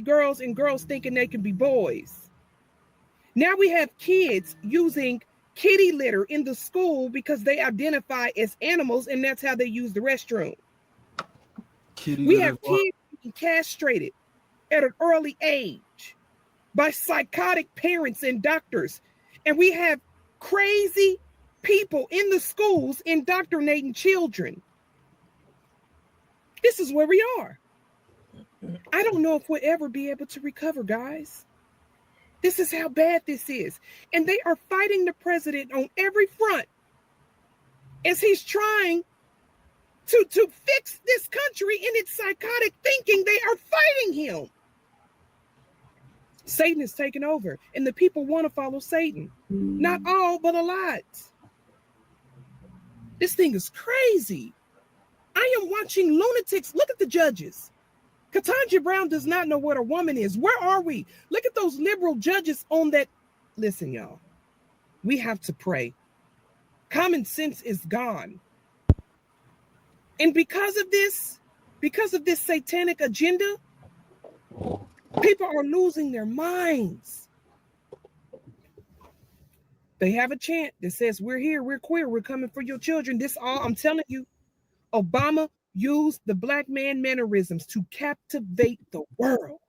girls and girls thinking they can be boys. Now we have kids using kitty litter in the school because they identify as animals and that's how they use the restroom. Kitty We litter. have kids being castrated at an early age by psychotic parents and doctors. And we have crazy people in the schools indoctrinating children. This is where we are. I don't know if we'll ever be able to recover, guys. This is how bad this is. And they are fighting the president on every front as he's trying to fix this country in its psychotic thinking. They are fighting him. Satan is taking over, and the people want to follow Satan. Not all, but a lot. This thing is crazy. I am watching lunatics. Look at the judges. Ketanji Brown does not know what a woman is. Where are we? Look at those liberal judges on that. Listen, y'all, we have to pray. Common sense is gone. And because of this satanic agenda, people are losing their minds. They have a chant that says, we're here, we're queer, we're coming for your children. This all, I'm telling you, Obama used the black man mannerisms to captivate the world.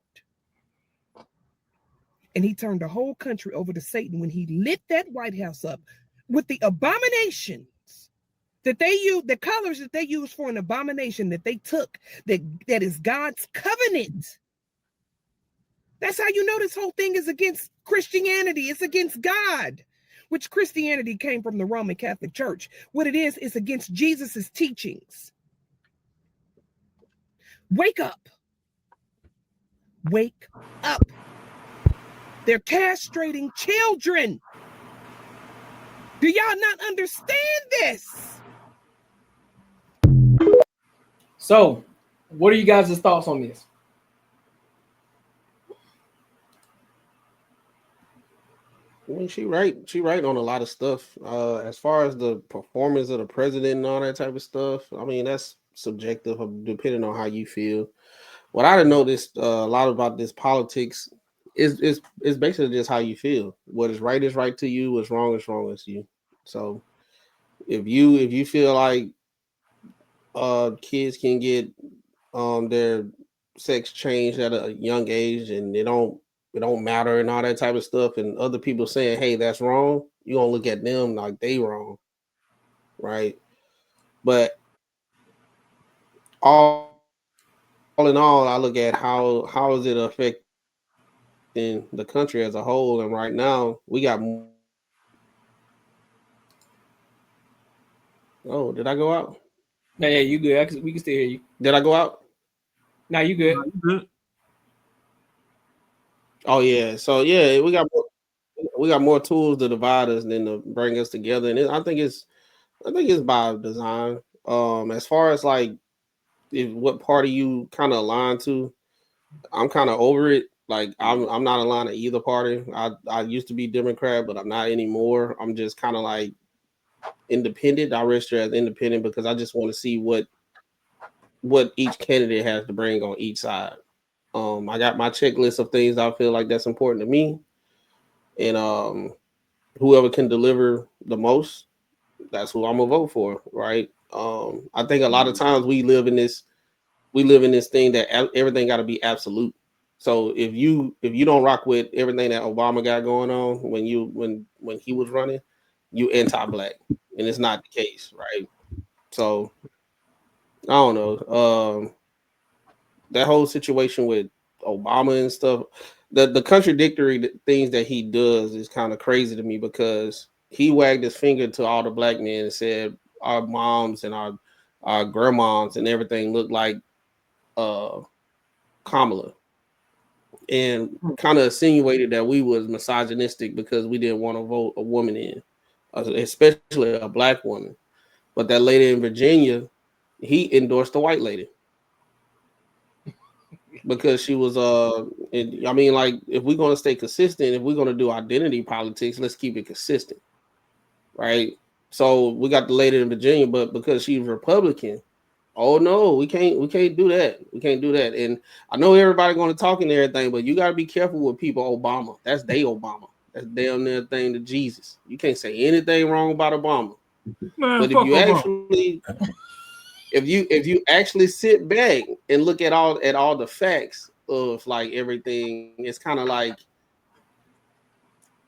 And he turned the whole country over to Satan when he lit that White House up with the abominations that they use, the colors that they use for an abomination that they took, that is God's covenant. That's how you know this whole thing is against Christianity. It's against God, which Christianity came from the Roman Catholic Church. What it is against Jesus's teachings. Wake up. Wake up. They're castrating children. Do y'all not understand this? So, what are you guys' thoughts on this? I mean, she right on a lot of stuff. As far as the performance of the president and all that type of stuff, I mean, that's subjective depending on how you feel. What I noticed a lot about this politics is basically just how you feel. What is right to you, what's wrong is you. So if you feel like kids can get their sex changed at a young age and it don't matter and all that type of stuff, and other people saying, hey, that's wrong, you're gonna look at them like they wrong, right? But all in all, I look at how is it affecting the country as a whole, and right now we got. Oh, did I go out? No, yeah, you good. We can still hear you. Did I go out? No, you good. Oh yeah, so yeah, we got more tools to divide us than to bring us together, and I think it's by design. As far as like what party you kind of align to, I'm kind of over it. Like I'm not aligned to either party. I used to be Democrat, but I'm not anymore. I'm just kind of like independent. I register as independent because I just want to see what each candidate has to bring on each side. I got my checklist of things I feel like that's important to me, and whoever can deliver the most, that's who I'm gonna vote for, right? I think a lot of times we live in this thing that everything got to be absolute. So if you don't rock with everything that Obama got going on when he was running, you anti-black, and it's not the case, right? So I don't know. That whole situation with Obama and stuff, the contradictory things that he does is kind of crazy to me, because he wagged his finger to all the black men and said our moms and our grandmoms and everything look like Kamala, and kind of insinuated that we was misogynistic because we didn't want to vote a woman in, especially a black woman. But that lady in Virginia, he endorsed the white lady because she was I mean, like, if we're going to stay consistent, if we're going to do identity politics, let's keep it consistent, right? So we got the lady in Virginia, but because she's Republican, Oh no, we can't do that. We can't do that. And I know everybody going to talk and everything, but you got to be careful with people. Obama, that's they Obama. That's damn near thing to Jesus. You can't say anything wrong about Obama. Man, But if fuck you Obama. actually if you actually sit back and look at all the facts of like everything, it's kind of like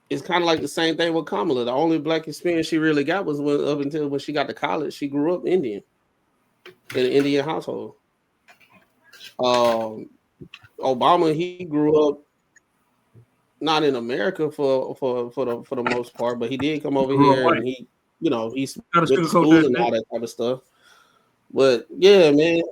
the same thing with Kamala. The only black experience she really got was up until when she got to college. She grew up Indian in an Indian household. Obama, he grew up not in America for the most part, but he did come over Grew up here white. and he Gotta went to sugarcoat school that and shit. all that type of stuff. But yeah, man,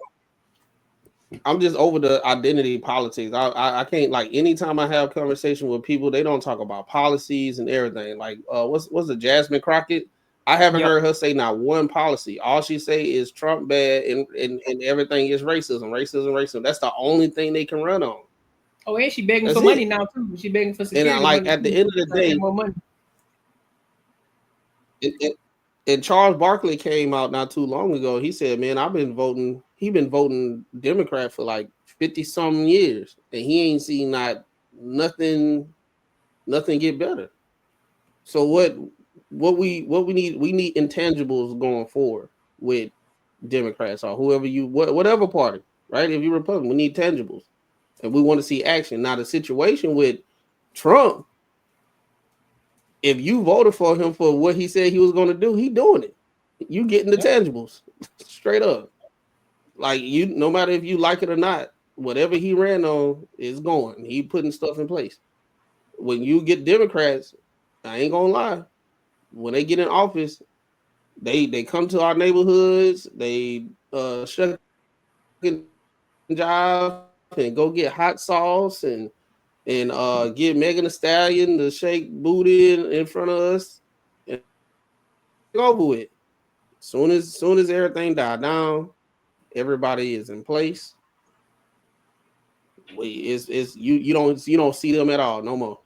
I'm just over the identity politics. I can't, like, anytime I have conversation with people, they don't talk about policies and everything. Like what's the Jasmine Crockett? I haven't heard her say not one policy. All she say is Trump bad and everything is racism. That's the only thing they can run on. Oh, and she begging That's for money it. now too. She begging for And security like money at the too. end of the day, More money. and Charles Barkley came out not too long ago. He said, "Man, He been voting Democrat for like 50 some years, and he ain't seen nothing get better." So what we need? We need intangibles going forward with Democrats or whatever party, right? If you're Republican, we need tangibles, and we want to see action. Now the situation with Trump, if you voted for him for what he said he was going to do, he doing it. You getting the tangibles straight up. Like, you, no matter if you like it or not, whatever he ran on is going. He putting stuff in place. When you get Democrats, I ain't gonna lie, when they get in office, they come to our neighborhoods, they shut jobs and go get hot sauce and get Megan Thee Stallion to shake booty in front of us and over with. Soon as everything died down, everybody is in place. It's you don't see them at all no more.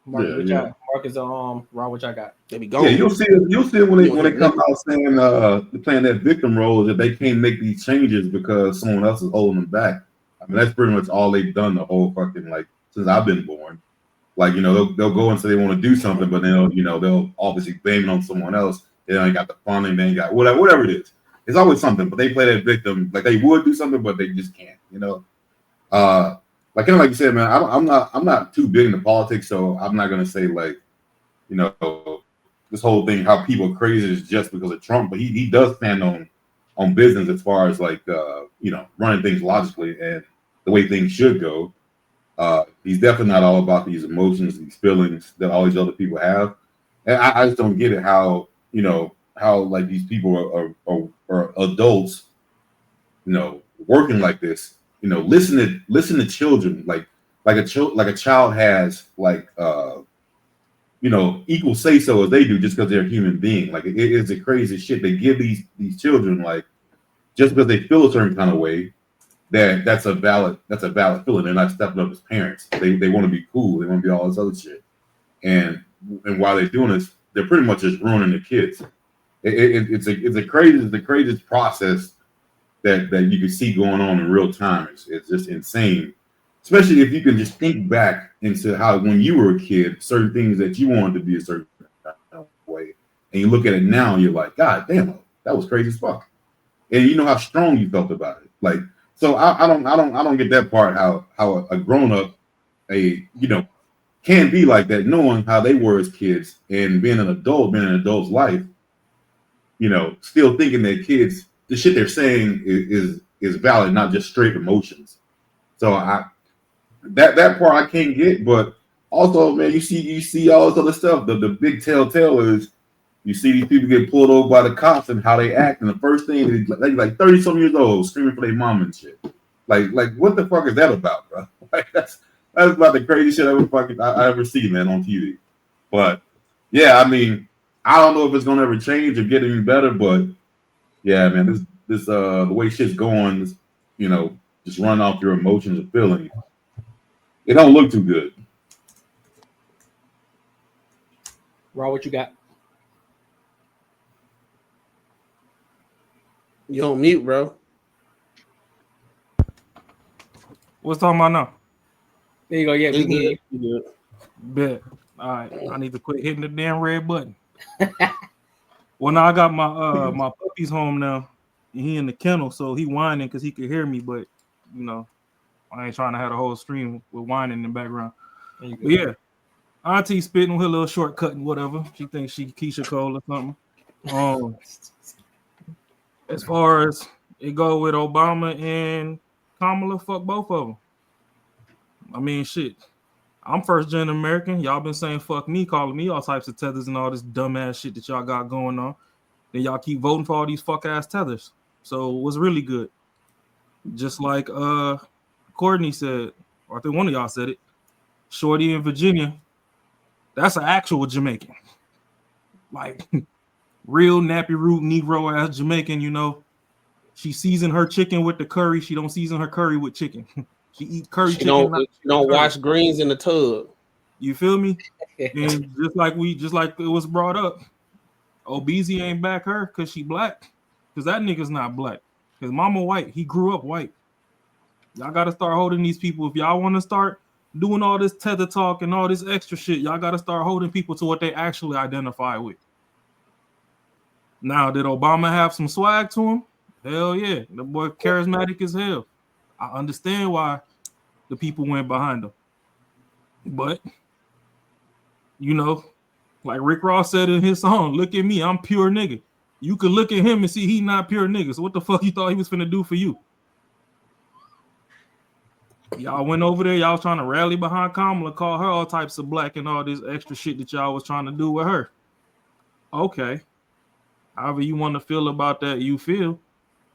Marcus, Yeah. Marcus, Ron, what y'all got? They be Yeah, gone. you'll see it when You don't they hear come nothing. out saying they're playing that victim role, that they can't make these changes because someone else is holding them back. I mean, that's pretty much all they've done the whole fucking, like, since I've been born. Like, they'll go and say they want to do something, but then they'll obviously blame it on someone else. They ain't got the funding, they ain't got whatever it is. It's always something, but they play that victim, like they would do something, but they just can't. Like, kind of like you said, man. I'm not too big into politics, so I'm not gonna say, like, this whole thing, how people are crazy is just because of Trump, but he does stand on business as far as, like, running things logically and the way things should go. He's definitely not all about these emotions, these feelings that all these other people have. And I just don't get it how like these people are adults, working like this. Listen to children, like a child has, like, equal say so as they do, just because they're a human being. Like, it is the craziest shit. They give these children, like, just because they feel a certain kind of way, that's a valid feeling. They're not stepping up as parents. They want to be cool. They want to be all this other shit. And while they're doing this, they're pretty much just ruining the kids. It's the craziest process that you can see going on in real time. It's just insane. Especially if you can just think back into how, when you were a kid, certain things that you wanted to be a certain way, and you look at it now, and you're like, God damn, that was crazy as fuck. And you know how strong you felt about it. Like, so I don't get that part, how a grown up can be like that, knowing how they were as kids and being an adult's life, still thinking that kids, the shit they're saying is valid, not just straight emotions. So that part I can't get, but also, man, you see all this other stuff. The big telltale is, you see these people get pulled over by the cops and how they act, and the first thing, they like 30 some years old, screaming for their mom and shit. Like what the fuck is that about, bro? Like, that's about the crazy shit I ever see, man, on TV. But yeah, I mean, I don't know if it's gonna ever change or get any better, but yeah, man, this the way shit's going, just run off your emotions and feelings. It don't look too good. Ron, what you got? You on mute, bro. What's talking about now? There you go. Yeah, we It's can hear good. you. You good. Bet. All right. I need to quit hitting the damn red button. Well, now I got my my puppy's home now. And he in the kennel, so he whining because he could hear me, but you know, I ain't trying to have a whole stream with whining in the background. There you go. But yeah, Auntie spitting with her little shortcut and whatever. She thinks she Keisha Cole or something. As far as it go with Obama and Kamala, fuck both of them. I mean, shit. I'm first gen American. Y'all been saying fuck me, calling me all types of tethers and all this dumbass shit that y'all got going on. Then y'all keep voting for all these fuck ass tethers. So what's really good? Just like Courtney said, or I think one of y'all said it. Shorty in Virginia, that's an actual Jamaican. Like real nappy root Negro ass Jamaican, you know. She season her chicken with the curry. She don't season her curry with chicken. She eat curry chicken. She don't wash greens in the tub. You feel me? And just like it was brought up, Obeezy ain't back her because she black. Because that nigga's not black. His mama white. He grew up white. Y'all got to start holding these people. If y'all want to start doing all this tether talk and all this extra shit, y'all got to start holding people to what they actually identify with. Now, did Obama have some swag to him? Hell yeah. The boy charismatic as hell. I understand why the people went behind him. But, you know, like Rick Ross said in his song, look at me, I'm pure nigga. You could look at him and see he not pure nigga. So what the fuck you thought he was finna do for you? Y'all went over there, y'all was trying to rally behind Kamala, call her all types of black and all this extra shit that y'all was trying to do with her. Okay. However you want to feel about that, you feel.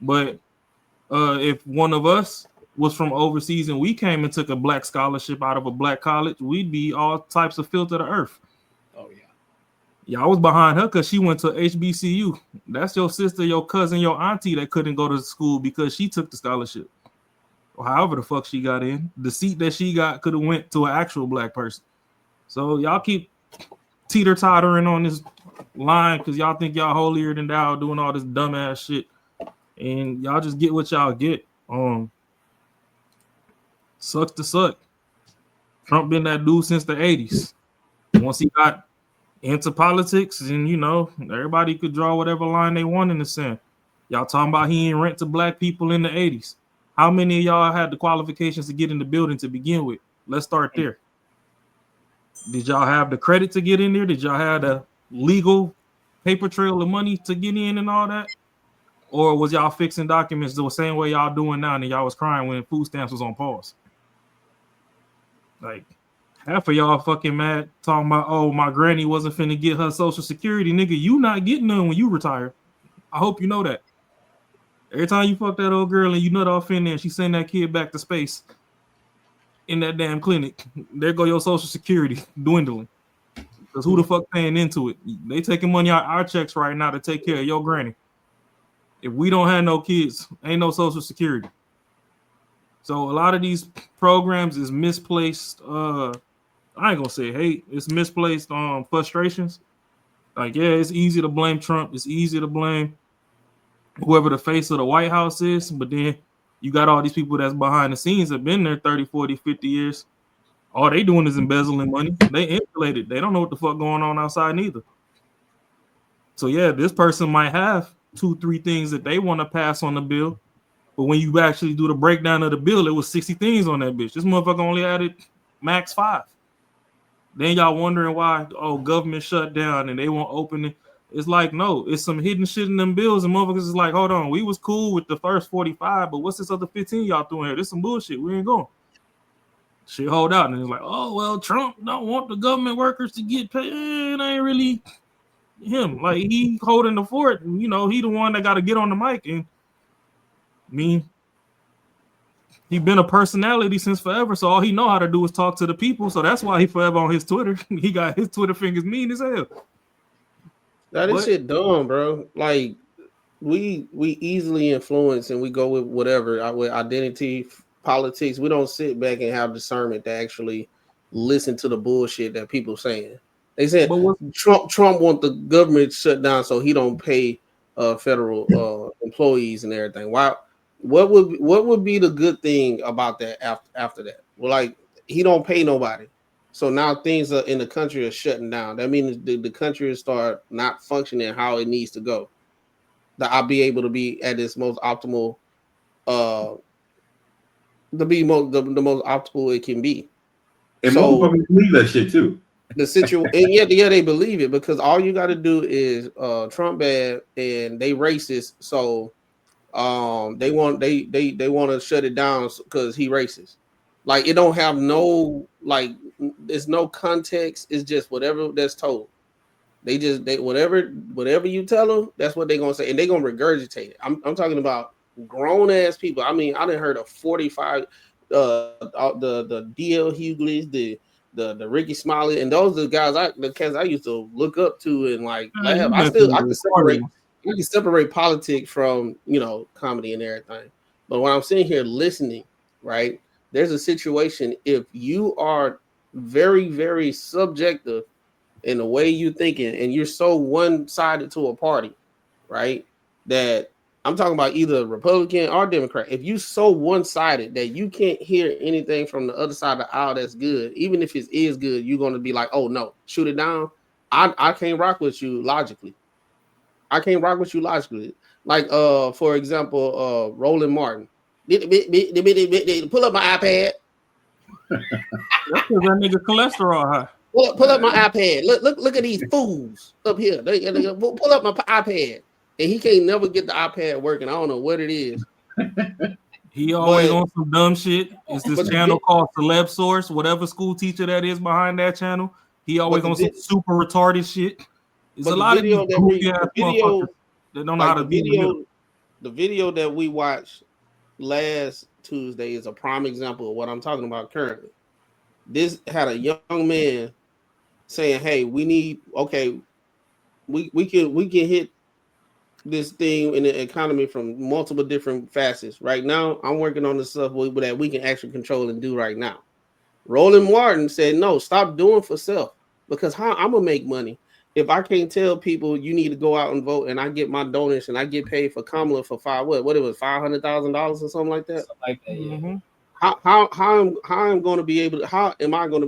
But if one of us was from overseas and we came and took a black scholarship out of a black college, we'd be all types of filth of the earth. Oh yeah. Y'all was behind her because she went to HBCU. That's your sister, your cousin, your auntie that couldn't go to school because she took the scholarship. Or however the fuck she got in. The seat that she got could have went to an actual black person. So y'all keep teeter-tottering on this line because y'all think y'all holier than thou doing all this dumbass shit. And y'all just get what y'all get. Sucks to suck. Trump been that dude since the 80s. Once he got into politics, and you know, everybody could draw whatever line they want in the sand. Y'all talking about he ain't rent to black people in the 80s. How many of y'all had the qualifications to get in the building to begin with? Let's start there. Did y'all have the credit to get in there? Did y'all have the legal paper trail of money to get in and all that? Or was y'all fixing documents the same way y'all doing now and y'all was crying when food stamps was on pause? Like, half of y'all fucking mad talking about, oh, my granny wasn't finna get her Social Security. Nigga, you not getting none when you retire. I hope you know that. Every time you fuck that old girl and you nut off in there and she send that kid back to space in that damn clinic, there go your Social Security dwindling. Because who the fuck paying into it? They taking money out our checks right now to take care of your granny. If we don't have no kids, ain't no Social Security. So a lot of these programs is misplaced. I ain't gonna say hate. It's misplaced frustrations. Like, yeah, it's easy to blame Trump. It's easy to blame whoever the face of the White House is. But then you got all these people that's behind the scenes have been there 30, 40, 50 years. All they doing is embezzling money. They insulated. They don't know what the fuck going on outside neither. So yeah, this person might have 2-3 things that they want to pass on the bill. But when you actually do the breakdown of the bill, it was 60 things on that bitch. This motherfucker only added max 5. Then y'all wondering why, oh, government shut down and they won't open it. It's like, no, it's some hidden shit in them bills. And motherfuckers is like, hold on, we was cool with the first 45, but what's this other 15 y'all doing here? This some bullshit. We ain't going. Shit hold out. And it's like, oh, well, Trump don't want the government workers to get paid. It ain't really him. Like, he holding the fort. And, you know, he the one that got to get on the mic. And I mean, he been a personality since forever, so all he know how to do is talk to the people. So that's why he forever on his Twitter. He got his Twitter fingers mean as hell. That is shit dumb, bro. Like we easily influence and we go with whatever with identity politics. We don't sit back and have discernment to actually listen to the bullshit that people saying. They said Trump want the government shut down so he don't pay federal employees and everything. Why? What would be the good thing about that after that? Well, like he don't pay nobody, so now things in the country are shutting down. That means the country will start not functioning how it needs to go. That I'll be able to be at its most optimal, to be the most optimal it can be. And So motherfuckers believe that shit too. the situation, and yeah, they believe it because all you got to do is Trump bad and they racist. So they want to shut it down because he racist. Like it don't have no like there's no context. It's just whatever that's told. They whatever you tell them, that's what they're gonna say, and they're gonna regurgitate it. I'm talking about grown ass people. I mean, I didn't heard of 45 the DL Hughley's, the Ricky Smiley, and those are the cats I used to look up to and like laugh. I can separate politics from comedy and everything. But when I'm sitting here listening, right, there's a situation if you are very, very subjective in the way you're thinking and you're so one-sided to a party, right? That I'm talking about either Republican or Democrat. If you so one-sided that you can't hear anything from the other side of the aisle that's good, even if it is good, you're going to be like, oh no, shoot it down. I can't rock with you logically. I can't rock with you logically. Like for example, Roland Martin. Pull up my iPad. That's because that nigga cholesterol high. Pull up my iPad. Look at these fools up here. They pull up my iPad. And he can't never get the iPad working. I don't know what it is. He always on some dumb shit. It's this channel called Celeb Source. Whatever school teacher that is behind that channel, he always on some super retarded shit. It's a lot of these goofy ass motherfuckers that don't know how to be. The video that we watched last Tuesday is a prime example of what I'm talking about currently. This had a young man saying, "Hey, we can hit this thing in the economy from multiple different facets. Right now, I'm working on the stuff that we can actually control and do right now." Roland Martin said, "No, stop doing for self because how I'm gonna make money if I can't tell people you need to go out and vote and I get my donation, I get paid for Kamala for $500,000 or something like that. Something like that, yeah. Mm-hmm. How am I going to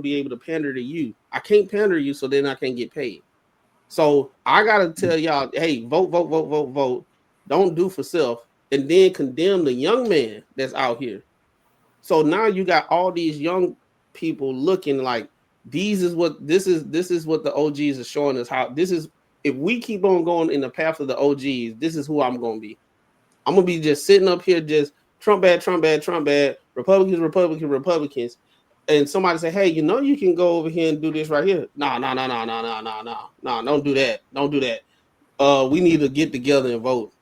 be able to pander to you? I can't pander to you, so then I can't get paid. So I gotta tell y'all, hey, vote. Don't do for self, and then condemn the young man that's out here. So now you got all these young people looking like this is what the OGs are showing us. How this is if we keep on going in the path of the OGs, this is who I'm gonna be. I'm gonna be just sitting up here just Trump bad, Republicans, and somebody say, hey, you can go over here and do this right here. No, don't do that. We need to get together and vote.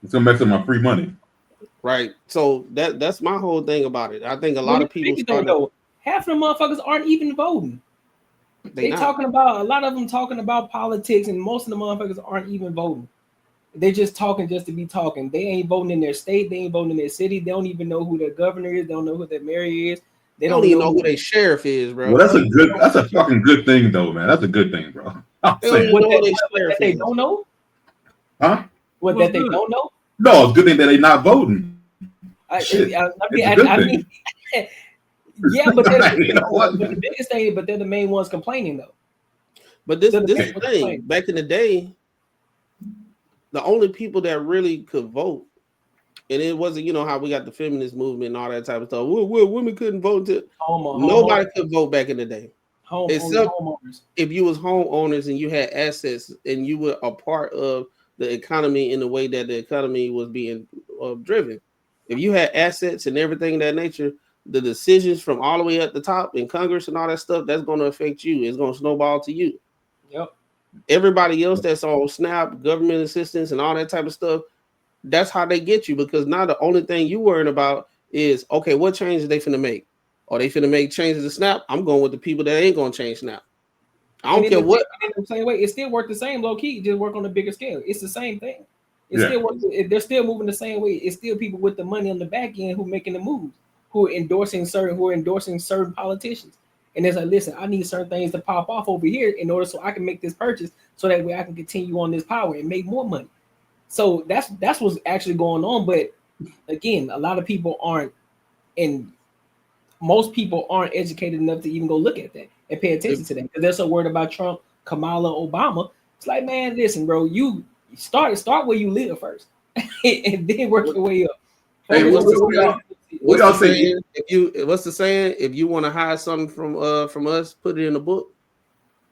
It's gonna mess up my free money. Right. So that's my whole thing about it. I think a lot of people half of the motherfuckers aren't even voting. They talking about a lot of them talking about politics, and most of the motherfuckers aren't even voting. They just talking just to be talking. They ain't voting in their state. They ain't voting in their city. They don't even know who their governor is. They don't know who their mayor is. They don't even know who their sheriff is, bro. Well, that's a fucking good thing, though, man. That's a good thing, bro. They don't know? Huh? They don't know? No, it's a good thing that they not voting. I mean, yeah, but the biggest thing, but they're the main ones complaining, though. But this thing, back in the day, the only people that really could vote, and it wasn't, how we got the feminist movement and all that type of stuff. Women couldn't vote. Nobody could vote back in the day. Except if you was homeowners and you had assets and you were a part of the economy in the way that the economy was being driven. If you had assets and everything of that nature, the decisions from all the way at the top in Congress and all that stuff, that's going to affect you. It's going to snowball to you. Yep. Everybody else that's on SNAP, government assistance, and all that type of stuff, that's how they get you, because now the only thing you worrying about is, okay, what changes they finna make? Are they finna make changes to SNAP? I'm going with the people that ain't going to change SNAP. I don't care what. In the same way, it still work the same low key, just work on a bigger scale. It's the same thing. They're still moving the same way. It's still people with the money on the back end who making the moves, who are endorsing certain politicians. And it's like, listen, I need certain things to pop off over here in order so I can make this purchase, so that way I can continue on this power and make more money. So that's what's actually going on. But again, a lot of people aren't, and most people aren't educated enough to even go look at that and pay attention to that, because they're so worried about Trump, Kamala, Obama. It's like, man, listen, bro, you start where you live first, and then work your way up. Hey, What's the saying? What's the saying? If you want to hide something from us, put it in a book.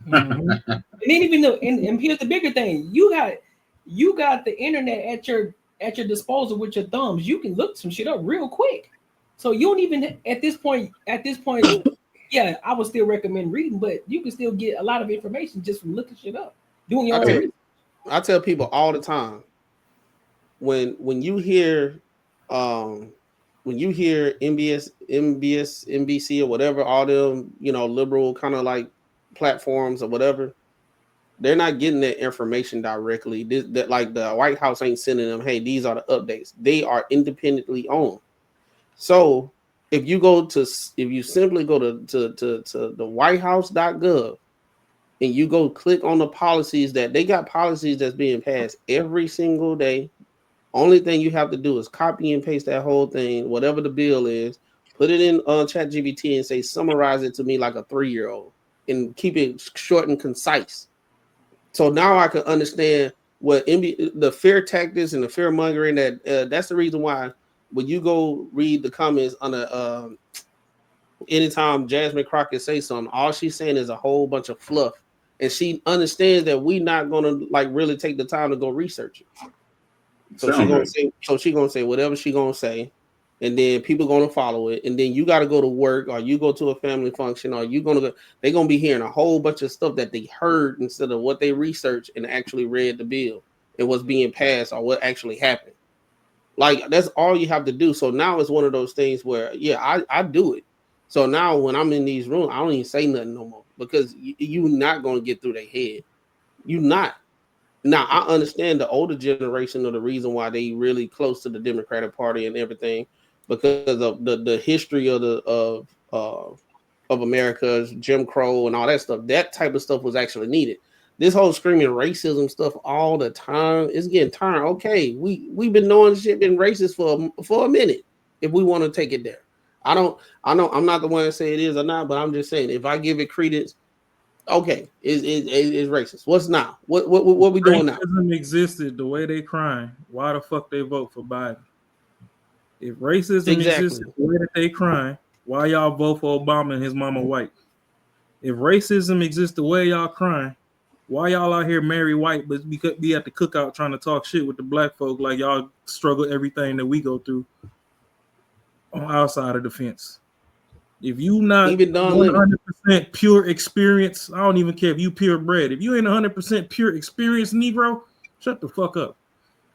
Mm-hmm. And then even though, and here's the bigger thing: you got the internet at your disposal with your thumbs. You can look some shit up real quick. So you don't even at this point, yeah, I would still recommend reading, but you can still get a lot of information just from looking shit up, doing your own research. I tell people all the time, when you hear MBS, NBC, or whatever, all them, liberal kind of like platforms or whatever, they're not getting that information directly. That like the White House ain't sending them, hey, these are the updates. They are independently owned. So if you simply go to the whitehouse.gov and you go click on the policies, that they got policies that's being passed every single day. Only thing you have to do is copy and paste that whole thing, whatever the bill is, put it in ChatGPT and say, summarize it to me like a 3-year-old, and keep it short and concise. So now I can understand what the fear tactics and the fear mongering, that's the reason why when you go read the comments on anytime Jasmine Crockett say something, all she's saying is a whole bunch of fluff, and she understands that we're not gonna like really take the time to go research it. So she's gonna say whatever she's gonna say, and then people gonna follow it, and then you got to go to work, or you go to a family function, or they're gonna be hearing a whole bunch of stuff that they heard instead of what they researched and actually read the bill and what's being passed or what actually happened. Like, that's all you have to do. So now it's one of those things where, yeah, I do it. So now when I'm in these rooms, I don't even say nothing no more, because you're not going to get through their head. You're not. Now, I understand the older generation of the reason why they really close to the Democratic Party and everything, because of the history of America's Jim Crow and all that stuff. That type of stuff was actually needed. This whole screaming racism stuff all the time is getting tired. Okay, we've been knowing shit been racist for a minute. If we want to take it there, I know I'm not the one to say it is or not, but I'm just saying, if I give it credence, okay, it's racist. What's now? What we doing now? Racism existed the way they crying. Why the fuck they vote for Biden? If racism existed the way that they crying, why y'all vote for Obama and his mama white? If racism exists the way y'all crying, why y'all out here marry white, but we could be at the cookout trying to talk shit with the black folk like y'all struggle everything that we go through on our side of the fence? If you not 100% pure experience, I don't even care if you purebred. If you ain't 100% pure experience, Negro, shut the fuck up.